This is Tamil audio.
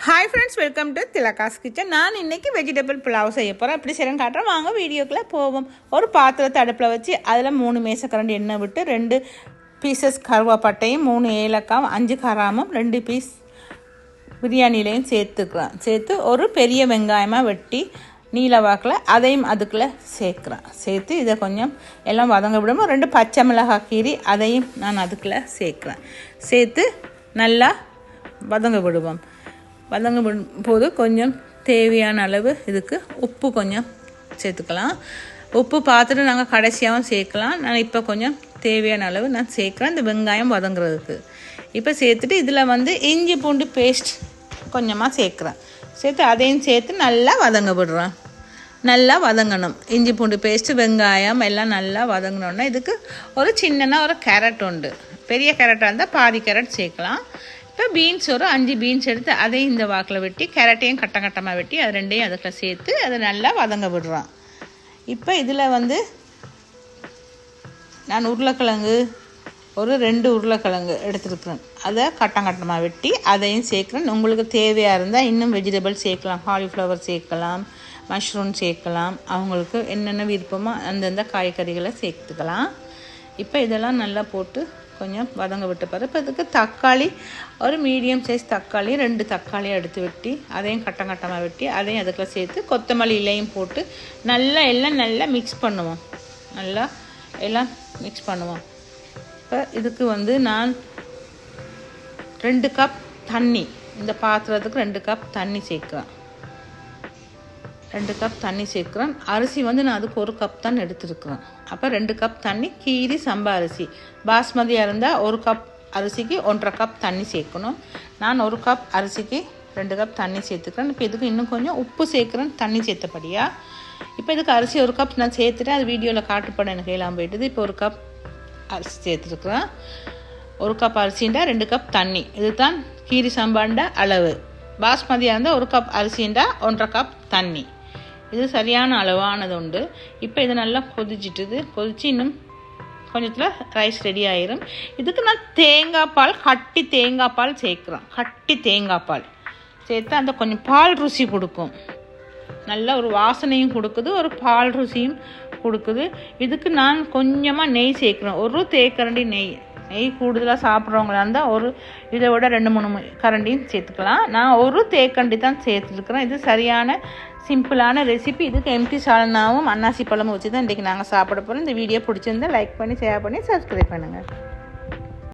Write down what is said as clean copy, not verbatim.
Hi friends, welcome to Thilaga's kitchen. நான் இன்றைக்கி வெஜிடபிள் புலாவ் செய்ய போகிறேன். எப்படி செய்யறேன்னு காட்டுறேன், வாங்க வீடியோக்குள்ளே போவோம். ஒரு பாத்திரத்தை அடுப்பில் வச்சு அதில் 3 மேசக்கரண்டி எண்ணெய் விட்டு 2 பீசஸ் கருவாப்பட்டையும் 3 ஏலக்காய் 5 கராமும் 2 பீஸ் பிரியாணிலையும் சேர்த்து ஒரு பெரிய வெங்காயமாக வெட்டி நீல வாக்கில் அதையும் அதுக்குள்ளே சேர்த்து இதை கொஞ்சம் எல்லாம் வதங்க விடுவோம். 2 பச்சை மிளகாய் கீரி அதையும் நான் அதுக்குள்ளே சேர்த்து நல்லா வதங்க விடுவோம். போது கொஞ்சம் தேவையான அளவு இதுக்கு உப்பு கொஞ்சம் சேர்த்துக்கலாம். உப்பு பார்த்துட்டு நாங்கள் கடைசியாகவும் சேர்க்கலாம். நான் இப்போ கொஞ்சம் தேவையான அளவு நான் சேர்க்குறேன் இந்த வெங்காயம் வதங்குறதுக்கு. இப்போ சேர்த்துட்டு இதில் இஞ்சி பூண்டு பேஸ்ட் கொஞ்சமாக சேர்த்து அதையும் சேர்த்து நல்லா வதங்க விடுறேன். நல்லா வதங்கணும். இஞ்சி பூண்டு பேஸ்ட்டு வெங்காயம் எல்லாம் நல்லா வதங்கினோன்னா இதுக்கு ஒரு சின்னதாக ஒரு கேரட் உண்டு. பெரிய கேரட்டாக இருந்தால் பாதி கேரட் சேர்க்கலாம். இப்போ பீன்ஸ் ஒரு 5 பீன்ஸ் எடுத்து அதையும் இந்த வாக்கில் வெட்டி கேரட்டையும் கட்டமாக வெட்டி அது ரெண்டையும் அதுக்குள்ள சேர்த்து அதை நல்லா வதங்க விடுறோம். இப்போ இதில் நான் உருளைக்கிழங்கு ஒரு 2 உருளைக்கிழங்கு எடுத்துருக்குறேன். அதை கட்டமாக வெட்டி அதையும் சேர்க்குறேன். உங்களுக்கு தேவையாக இருந்தால் இன்னும் வெஜிடபிள் சேர்க்கலாம். காலிஃப்ளவர் சேர்க்கலாம், மஷ்ரூம் சேர்க்கலாம். அவங்களுக்கு என்னென்ன விருப்பமோ அந்தந்த காய்கறிகளை சேர்த்துக்கலாம். இப்போ இதெல்லாம் நல்லா போட்டு கொஞ்சம் வதங்க விட்டு பாரு. இப்போ இதுக்கு தக்காளி ஒரு மீடியம் சைஸ் தக்காளி 2 தக்காளியை எடுத்து வெட்டி அதையும் கட்டமாக வெட்டி அதையும் அதுக்குள்ள சேர்த்து கொத்தமல்லி இலையும் போட்டு நல்லா மிக்ஸ் பண்ணுவோம். எல்லாம் மிக்ஸ் பண்ணுவோம். இப்போ இதுக்கு நான் 2 கப் தண்ணி, இந்த பாத்திரத்துக்கு 2 கப் தண்ணி சேர்க்குறேன். 2 கப் தண்ணி சேர்க்குறேன். அரிசி நான் அதுக்கு 1 கப் தான் எடுத்துருக்குறேன். அப்போ 2 கப் தண்ணி. கீரி சம்பா அரிசி பாஸ்மதியாக இருந்தால் 1 கப் அரிசிக்கு 1.5 கப் தண்ணி சேர்க்கணும். நான் 1 கப் அரிசிக்கு 2 கப் தண்ணி சேர்த்துக்கிறேன். இப்போ இதுக்கு இன்னும் கொஞ்சம் உப்பு சேர்க்குறேன் தண்ணி சேர்த்தபடியாக. இப்போ இதுக்கு அரிசி 1 கப் நான் சேர்த்துட்டேன். அது வீடியோவில் காட்டுப்பட எனக்கு எல்லாம் போயிட்டுது. இப்போ 1 கப் அரிசி சேர்த்துருக்குறேன். 1 கப் அரிசிண்டா 2 கப் தண்ணி. இது தான் கீரி சம்பாண்ட அளவு. பாஸ்மதியாக இருந்தால் 1 கப் அரிசிண்டா 1.5 கப் தண்ணி. இது சரியான அளவானது உண்டு. இப்போ இது நல்லா கொதிச்சு இன்னும் கொஞ்சத்தில் ரைஸ் ரெடி ஆயிரும். இதுக்கு நான் தேங்காய் பால் சேர்க்குறேன். தேங்காய் பால் சேர்த்து அந்த கொஞ்சம் பால் ருசி கொடுக்கும். நல்ல ஒரு வாசனையும் கொடுக்குது, ஒரு பால் ருசியும் கொடுக்குது. இதுக்கு நான் கொஞ்சமாக நெய் சேர்க்குறேன். 1 தேக்கரண்டி நெய் கூடுதலாக சாப்பிட்றவங்களா இருந்தால் இதை விட 2-3 கரண்டியும் சேர்த்துக்கலாம். நான் 1 தேக்கரண்டி தான் சேர்த்துருக்குறேன். இது சரியான சிம்பிளான ரெசிபி. இதுக்கு எம்டி சால்னாவும் அன்னாசி பழமும் வச்சு தான் இன்றைக்கி நாங்கள் சாப்பிட போகிறோம். இந்த வீடியோ பிடிச்சிருந்தா லைக் பண்ணி ஷேர் பண்ணி சப்ஸ்கிரைப் பண்ணுங்கள்.